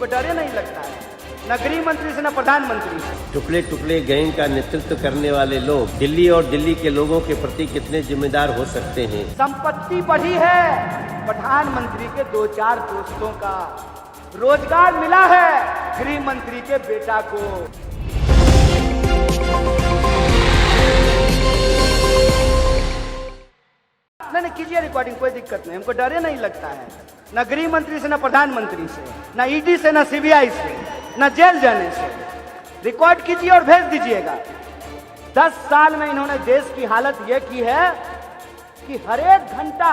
हमको डर नहीं लगता है, न गृह मंत्री से न प्रधानमंत्री से। टुकड़े टुकड़े गैंग का नेतृत्व करने वाले लोग दिल्ली और दिल्ली के लोगों के प्रति कितने जिम्मेदार हो सकते हैं। संपत्ति बढ़ी है प्रधानमंत्री के 2-4 दोस्तों का, रोजगार मिला है गृह मंत्री के बेटा को। नहीं कीजिए रिकॉर्डिंग, कोई दिक्कत नहीं, हमको डर नहीं लगता है, न गृह मंत्री से न प्रधानमंत्री से, न ईडी से न सीबीआई से, न जेल जाने से। रिकॉर्ड कीजिए और भेज दीजिएगा। 10 साल में इन्होंने देश की हालत यह की है कि हर एक घंटा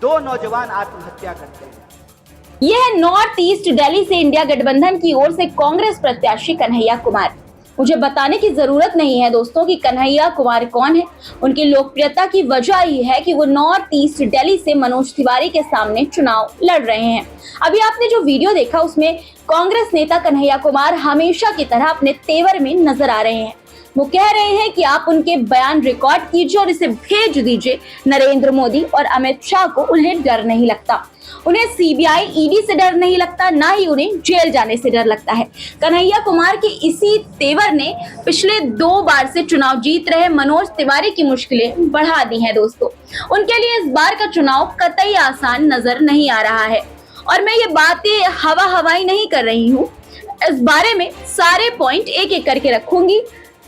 2 नौजवान आत्महत्या करते हैं। यह है नॉर्थ ईस्ट दिल्ली से इंडिया गठबंधन की ओर से कांग्रेस प्रत्याशी कन्हैया कुमार। मुझे बताने की जरूरत नहीं है दोस्तों कि कन्हैया कुमार कौन है। उनकी लोकप्रियता की वजह ही है कि वो नॉर्थ ईस्ट दिल्ली से मनोज तिवारी के सामने चुनाव लड़ रहे हैं। अभी आपने जो वीडियो देखा उसमें कांग्रेस नेता कन्हैया कुमार हमेशा की तरह अपने तेवर में नजर आ रहे हैं। वो कह रहे हैं कि आप उनके बयान रिकॉर्ड कीजिए और इसे भेज दीजिए नरेंद्र मोदी और अमित शाह को। उन्हें डर नहीं लगता, उन्हें सीबीआई ईडी से डर नहीं लगता, ना ही उन्हें जेल जाने से डर लगता है। कन्हैया कुमार के इसी तेवर ने पिछले 2 बार से चुनाव जीत रहे मनोज तिवारी की मुश्किलें बढ़ा दी हैं दोस्तों। उनके लिए इस बार का चुनाव कतई आसान नजर नहीं आ रहा है और मैं ये बातें हवाई नहीं कर रही हूँ। इस बारे में सारे पॉइंट एक एक करके रखूंगी,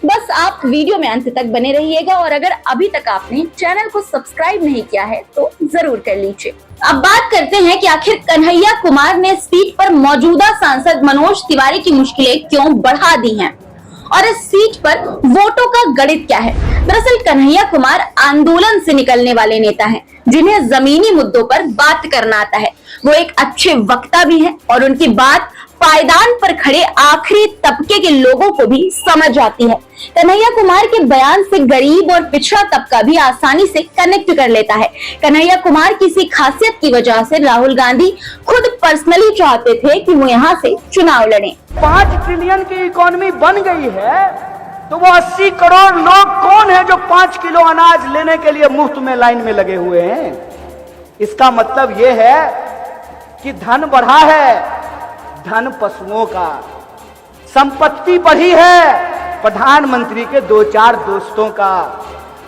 बस आप वीडियो में अंत तक बने रहिएगा। और अगर अभी तक आपने चैनल को सब्सक्राइब नहीं किया है तो जरूर कर लीजिए। अब बात करते हैं कि आखिर कन्हैया कुमार ने सीट पर मौजूदा सांसद मनोज तिवारी की मुश्किलें क्यों बढ़ा दी हैं और इस सीट पर वोटों का गणित क्या है। दरअसल कन्हैया कुमार आंदोलन से निकलने वाले नेता हैं जिन्हें जमीनी मुद्दों पर बात करना आता है। वो एक अच्छे वक्ता भी हैं और उनकी बात पायदान पर खड़े आखिरी तबके के लोगों को भी समझ आती है। कन्हैया कुमार के बयान से गरीब और पिछड़ा तबका भी आसानी से कनेक्ट कर लेता है। कन्हैया कुमार किसी खासियत की वजह से राहुल गांधी खुद पर्सनली चाहते थे कि वो यहाँ से चुनाव लड़ें। 5 ट्रिलियन की इकोनॉमी बन गई है तो वो 80 करोड़ लोग कौन है जो 5 किलो अनाज लेने के लिए मुफ्त में लाइन में लगे हुए हैं। इसका मतलब ये है कि धन बढ़ा है, धन पशुओं का, संपत्ति बढ़ी है प्रधानमंत्री के 2-4 दोस्तों का,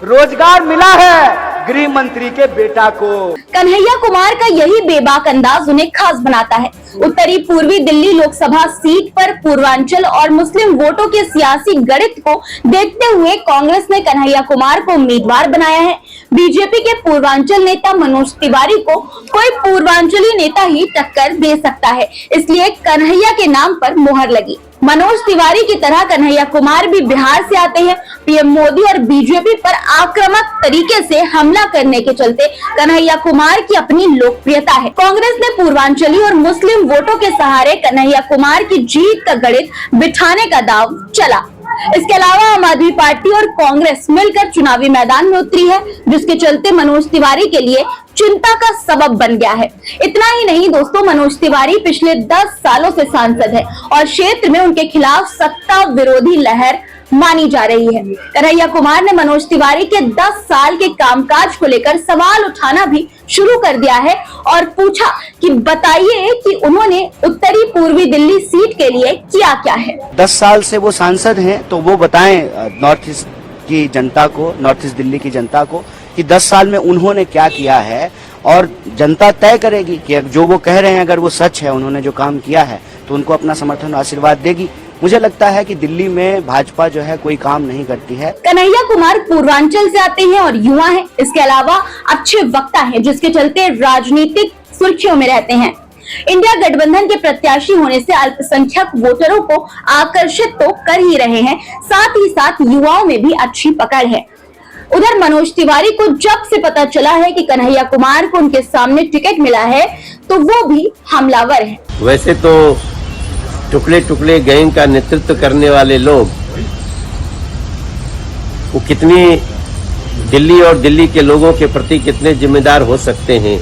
रोजगार मिला है गृह मंत्री के बेटा को। कन्हैया कुमार का यही बेबाक अंदाज उन्हें खास बनाता है। उत्तरी पूर्वी दिल्ली लोकसभा सीट पर पूर्वांचल और मुस्लिम वोटों के सियासी गणित को देखते हुए कांग्रेस ने कन्हैया कुमार को उम्मीदवार बनाया है। बीजेपी के पूर्वांचल नेता मनोज तिवारी को कोई पूर्वांचली नेता ही टक्कर दे सकता है, इसलिए कन्हैया के नाम पर मोहर लगी। मनोज तिवारी की तरह कन्हैया कुमार भी बिहार से आते हैं। पीएम मोदी और बीजेपी पर आक्रामक तरीके से हमला करने के चलते कन्हैया कुमार की अपनी लोकप्रियता है। कांग्रेस ने पूर्वांचली और मुस्लिम वोटों के सहारे कन्हैया कुमार की जीत का गणित बिठाने का दांव चला। इसके अलावा आम आदमी पार्टी और कांग्रेस मिलकर चुनावी मैदान में उतरी है, जिसके चलते मनोज तिवारी के लिए चिंता का सबब बन गया है। इतना ही नहीं दोस्तों, मनोज तिवारी पिछले 10 सालों से सांसद है और क्षेत्र में उनके खिलाफ सत्ता विरोधी लहर मानी जा रही है। कन्हैया कुमार ने मनोज तिवारी के 10 साल के कामकाज को लेकर सवाल उठाना भी शुरू कर दिया है और पूछा कि बताइए कि उन्होंने उत्तरी पूर्वी दिल्ली सीट के लिए किया क्या है। 10 साल से वो सांसद हैं तो वो बताएं नॉर्थ ईस्ट की जनता को, नॉर्थ ईस्ट दिल्ली की जनता को कि 10 साल में उन्होंने क्या किया है और जनता तय करेगी कि जो वो कह रहे हैं अगर वो सच है, उन्होंने जो काम किया है तो उनको अपना समर्थन आशीर्वाद देगी। मुझे लगता है कि दिल्ली में भाजपा जो है कोई काम नहीं करती है। कन्हैया कुमार पूर्वांचल से आते हैं और युवा हैं। इसके अलावा अच्छे वक्ता हैं, जिसके चलते राजनीतिक सुर्खियों में रहते हैं। इंडिया गठबंधन के प्रत्याशी होने से अल्पसंख्यक वोटरों को आकर्षित तो कर ही रहे हैं, साथ ही साथ युवाओं में भी अच्छी पकड़ है। उधर मनोज तिवारी को जब से पता चला है कि कन्हैया कुमार को उनके सामने टिकट मिला है तो वो भी हमलावर है। वैसे तो टुकड़े टुकड़े गैंग का नेतृत्व करने वाले लोग वो कितनी दिल्ली और दिल्ली के लोगों के प्रति कितने जिम्मेदार हो सकते हैं,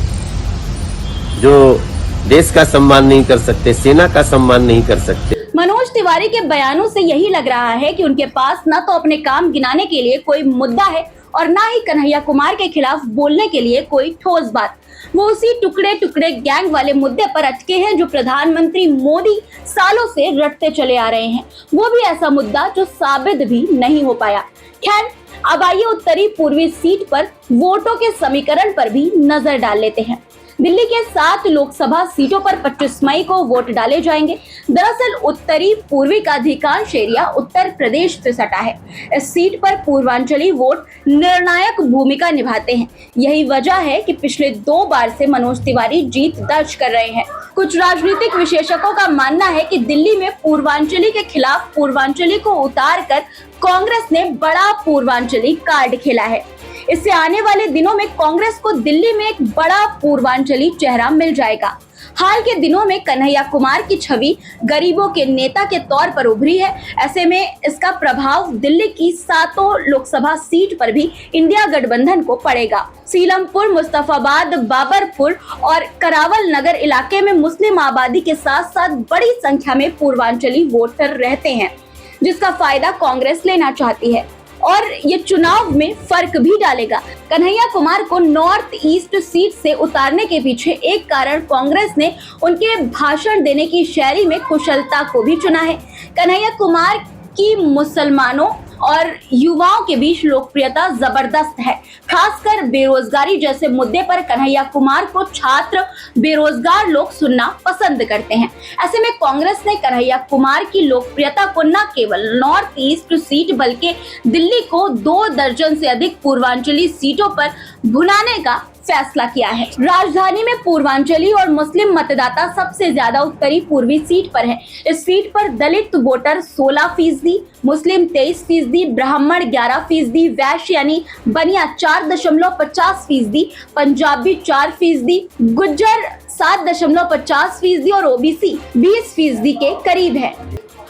जो देश का सम्मान नहीं कर सकते, सेना का सम्मान नहीं कर सकते। मनोज तिवारी के बयानों से यही लग रहा है कि उनके पास न तो अपने काम गिनाने के लिए कोई मुद्दा है और ना ही कन्हैया कुमार के खिलाफ बोलने के लिए कोई ठोस बात। वो उसी टुकड़े टुकड़े गैंग वाले मुद्दे पर अटके हैं जो प्रधानमंत्री मोदी सालों से रटते चले आ रहे हैं। वो भी ऐसा मुद्दा जो साबित भी नहीं हो पाया। खैर, अब आइए उत्तरी पूर्वी सीट पर वोटों के समीकरण पर भी नजर डाल लेते हैं। दिल्ली के 7 लोकसभा सीटों पर 25 मई को वोट डाले जाएंगे। दरअसल उत्तरी पूर्वी का अधिकांश एरिया उत्तर प्रदेश से सटा है। इस सीट पर पूर्वांचली वोट निर्णायक भूमिका निभाते हैं। यही वजह है कि पिछले 2 बार से मनोज तिवारी जीत दर्ज कर रहे हैं। कुछ राजनीतिक विशेषज्ञों का मानना है कि दिल्ली में पूर्वांचली के खिलाफ पूर्वांचली को उतार कर कांग्रेस ने बड़ा पूर्वांचली कार्ड खेला है। इससे आने वाले दिनों में कांग्रेस को दिल्ली में एक बड़ा पूर्वांचली चेहरा मिल जाएगा। हाल के दिनों में कन्हैया कुमार की छवि गरीबों के नेता के तौर पर उभरी है। ऐसे में इसका प्रभाव दिल्ली की 7 लोकसभा सीट पर भी इंडिया गठबंधन को पड़ेगा। सीलमपुर, मुस्तफाबाद, बाबरपुर और करावल नगर इलाके में मुस्लिम आबादी के साथ साथ बड़ी संख्या में पूर्वांचली वोटर रहते हैं, जिसका फायदा कांग्रेस लेना चाहती है और ये चुनाव में फर्क भी डालेगा। कन्हैया कुमार को नॉर्थ ईस्ट सीट से उतारने के पीछे एक कारण कांग्रेस ने उनके भाषण देने की शैली में कुशलता को भी चुना है। कन्हैया कुमार की मुसलमानों और युवाओं के बीच लोकप्रियता जबरदस्त है। खासकर बेरोजगारी जैसे मुद्दे पर कन्हैया कुमार को छात्र, बेरोजगार लोग सुनना पसंद करते हैं। ऐसे में कांग्रेस ने कन्हैया कुमार की लोकप्रियता को न केवल नॉर्थ ईस्ट सीट बल्कि दिल्ली को 2 दर्जन से अधिक पूर्वांचली सीटों पर भुनाने का फैसला किया है। राजधानी में पूर्वांचली और मुस्लिम मतदाता सबसे ज्यादा उत्तरी पूर्वी सीट पर है। इस सीट पर दलित वोटर 16%, मुस्लिम 23%, ब्राह्मण 11%, वैश्य यानी बनिया 4.50%, पंजाबी 4%, गुज्जर 7.50% और ओबीसी 20% के करीब है।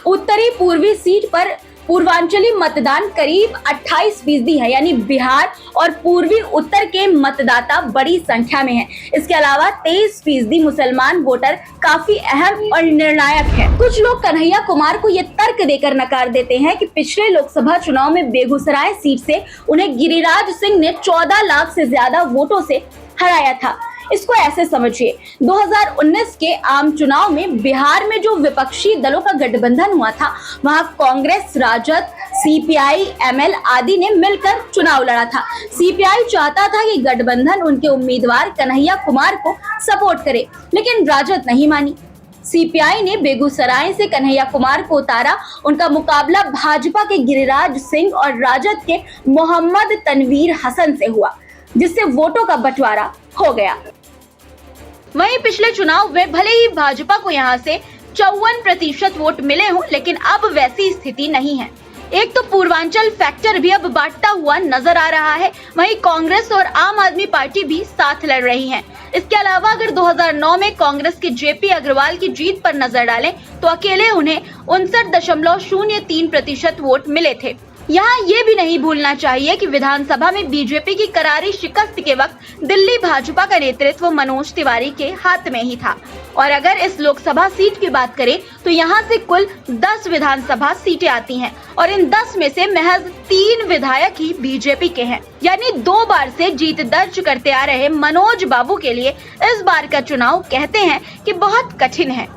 उत्तरी पूर्वी सीट पर पूर्वांचली मतदान करीब 28% है, यानी बिहार और पूर्वी उत्तर के मतदाता बड़ी संख्या में हैं। इसके अलावा 23% मुसलमान वोटर काफी अहम और निर्णायक है। कुछ लोग कन्हैया कुमार को ये तर्क देकर नकार देते हैं कि पिछले लोकसभा चुनाव में बेगूसराय सीट से उन्हें गिरिराज सिंह ने 14 लाख से ज्यादा वोटों से हराया था। इसको ऐसे समझिए, 2019 के आम चुनाव में बिहार में जो विपक्षी दलों का गठबंधन हुआ था, वहां कांग्रेस, राजद, सीपीआई, एमएल आदि ने मिलकर चुनाव लड़ा था। सीपीआई चाहता था कि गठबंधन उनके उम्मीदवार कन्हैया कुमार को सपोर्ट करे, लेकिन राजद नहीं मानी। सीपीआई ने बेगूसराय से कन्हैया कुमार को उतारा। उनका मुकाबला भाजपा के गिरिराज सिंह और राजद के मोहम्मद तनवीर हसन से हुआ, जिससे वोटों का बंटवारा हो गया। वहीं पिछले चुनाव में भले ही भाजपा को यहां से 54% वोट मिले हों, लेकिन अब वैसी स्थिति नहीं है। एक तो पूर्वांचल फैक्टर भी अब बांटता हुआ नजर आ रहा है, वहीं कांग्रेस और आम आदमी पार्टी भी साथ लड़ रही हैं। इसके अलावा अगर 2009 में कांग्रेस के जेपी अग्रवाल की जीत पर नजर डालें तो अकेले उन्हें 59.03% वोट मिले थे। यहाँ ये भी नहीं भूलना चाहिए कि विधानसभा में बीजेपी की करारी शिकस्त के वक्त दिल्ली भाजपा का नेतृत्व मनोज तिवारी के हाथ में ही था। और अगर इस लोकसभा सीट की बात करें तो यहाँ से कुल 10 विधानसभा सीटें आती हैं और इन 10 में से महज 3 विधायक ही बीजेपी के हैं। यानी 2 बार से जीत दर्ज करते आ रहे मनोज बाबू के लिए इस बार का चुनाव कहते हैं कि बहुत कठिन है।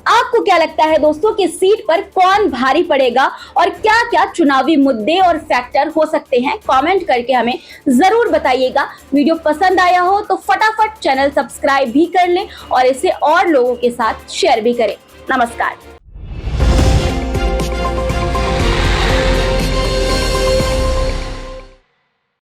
आपको क्या लगता है दोस्तों कि सीट पर कौन भारी पड़ेगा और क्या क्या चुनावी मुद्दे और फैक्टर हो सकते हैं? कमेंट करके हमें जरूर बताइएगा। वीडियो पसंद आया हो तो फटाफट चैनल सब्सक्राइब भी कर लें और इसे और लोगों के साथ शेयर भी करें। नमस्कार।